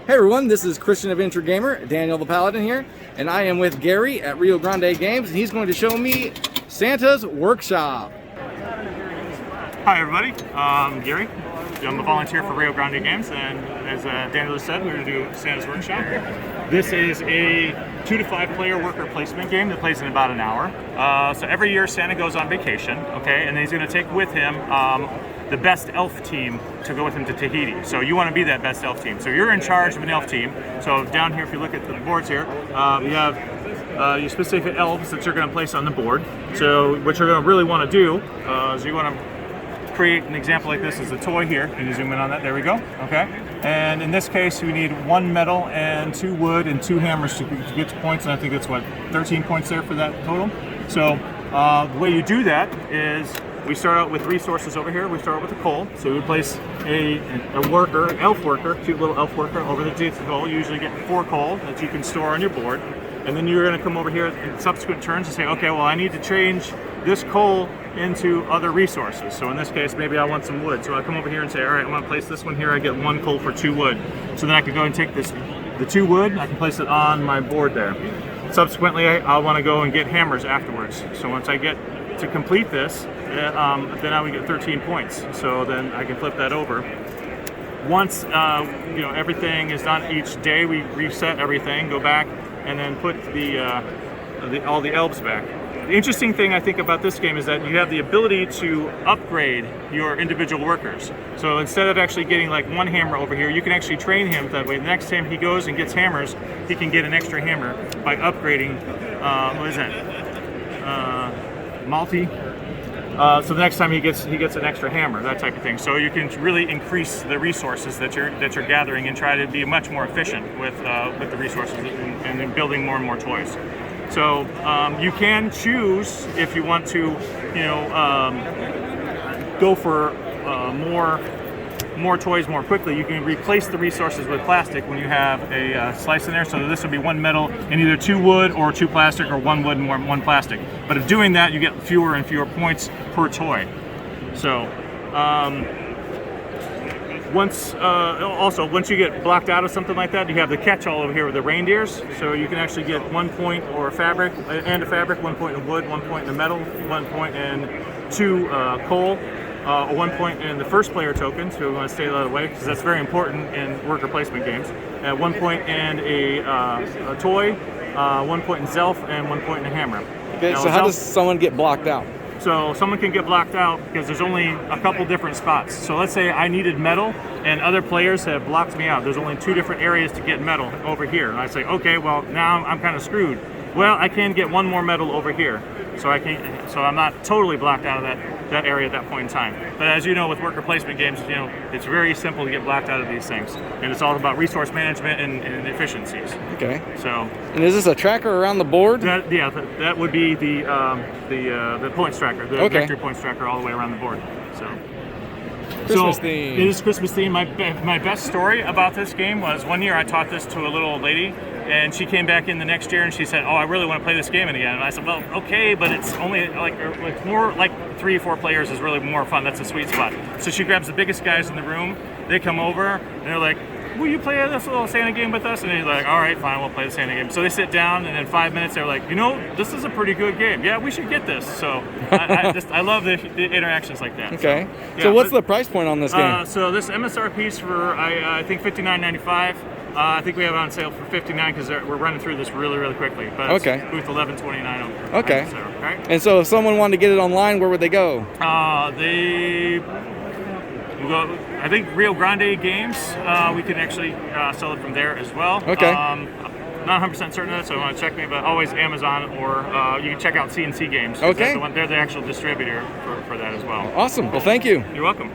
Hey everyone, this is Christian Adventure Gamer, Daniel the Paladin here, and I am with Gary at Rio Grande Games, and he's going to show me Santa's Workshop. Hi everybody, I'm Gary. I'm a volunteer for Rio Grande Games, and as Daniel said, we're going to do Santa's Workshop. This is a 2 to 5 player worker placement game that plays in about an hour. So every year Santa goes on vacation, okay, and he's going to take with him the best elf team to go with him to Tahiti. So you want to be that best elf team. So you're in charge of an elf team. So down here, if you look at the boards here, you have your specific elves that you're going to place on the board. So what you're going to really want to do is you want to create an example like this as a toy here. Can you zoom in on that? There we go. Okay. And in this case, we need 1 metal and 2 wood and 2 hammers to get to points. And I think that's what, 13 points there for that total. So the way you do that is we start out with resources over here. We start with the coal. So we place a worker, an elf worker, cute little elf worker over the coal. You usually get 4 coal that you can store on your board. And then you're going to come over here in subsequent turns and say, okay, well, I need to change this coal into other resources. So in this case, maybe I want some wood. So I come over here and say, all right, I want to place this one here. I get 1 coal for 2 wood. So then I could go and take the 2 wood, I can place it on my board there. Subsequently, I want to go and get hammers afterwards. So once I get to complete this, then I would get 13 points. So then I can flip that over. Once everything is done each day, we reset everything, go back, and then put all the elves back. The interesting thing I think about this game is that you have the ability to upgrade your individual workers. So instead of actually getting like 1 hammer over here, you can actually train him that way. The next time he goes and gets hammers, he can get an extra hammer by upgrading, what is that? Multi. So the next time he gets an extra hammer, that type of thing. So you can really increase the resources that you're gathering and try to be much more efficient with the resources and building more and more toys. So you can choose if you want to, go for more toys more quickly. You can replace the resources with plastic when you have a slice in there. So this would be 1 metal and either 2 wood or 2 plastic, or 1 wood and 1 plastic. But if doing that, you get fewer and fewer points per toy. So once you get blocked out of something like that, you have the catch-all over here with the reindeers. So you can actually get 1 point or fabric, 1 point in wood, 1 point in metal, 1 point in 2 coal, 1 point in the first player token, so we want to stay that away because that's very important in worker placement games. 1 point in a toy, 1 point in Zelf, and 1 point in a hammer. Okay, now, so how does someone get blocked out? So someone can get blocked out because there's only a couple different spots. So let's say I needed metal and other players have blocked me out. There's only 2 different areas to get metal over here. And I say, okay, well now I'm kind of screwed. Well, I can get 1 more metal over here. So I'm not totally blocked out of that area at that point in time. But as you know, with worker placement games, it's very simple to get blocked out of these things. And it's all about resource management and efficiencies. Okay. So. And is this a tracker around the board? That would be the points tracker, the vector points tracker all the way around the board. So. Christmas theme. It is Christmas theme. My best story about this game was one year I taught this to a little old lady, and she came back in the next year and she said, "Oh, I really want to play this game again." And I said, "Well, okay, but it's only it's more like 3 or 4 players is really more fun. That's a sweet spot." So she grabs the biggest guys in the room. They come over and they're like, "Will you play this little Santa game with us?" And he's like, "All right, fine, we'll play the Santa game." So they sit down, and in 5 minutes they're like, "This is a pretty good game. Yeah, we should get this." So I love the interactions like that. Okay. So what's the price point on this game? So this MSRP is for I think $59.95. I think we have it on sale for $59 because we're running through this really, really quickly. But okay. It's booth 1129 over. Okay. So, okay. And so if someone wanted to get it online, where would they go? I think Rio Grande Games, we can actually sell it from there as well. Okay. Not 100% certain of that, so I want to check me, but always Amazon, or you can check out CNC Games. Okay. They're the actual distributor for that as well. Awesome. Well, thank you. You're welcome.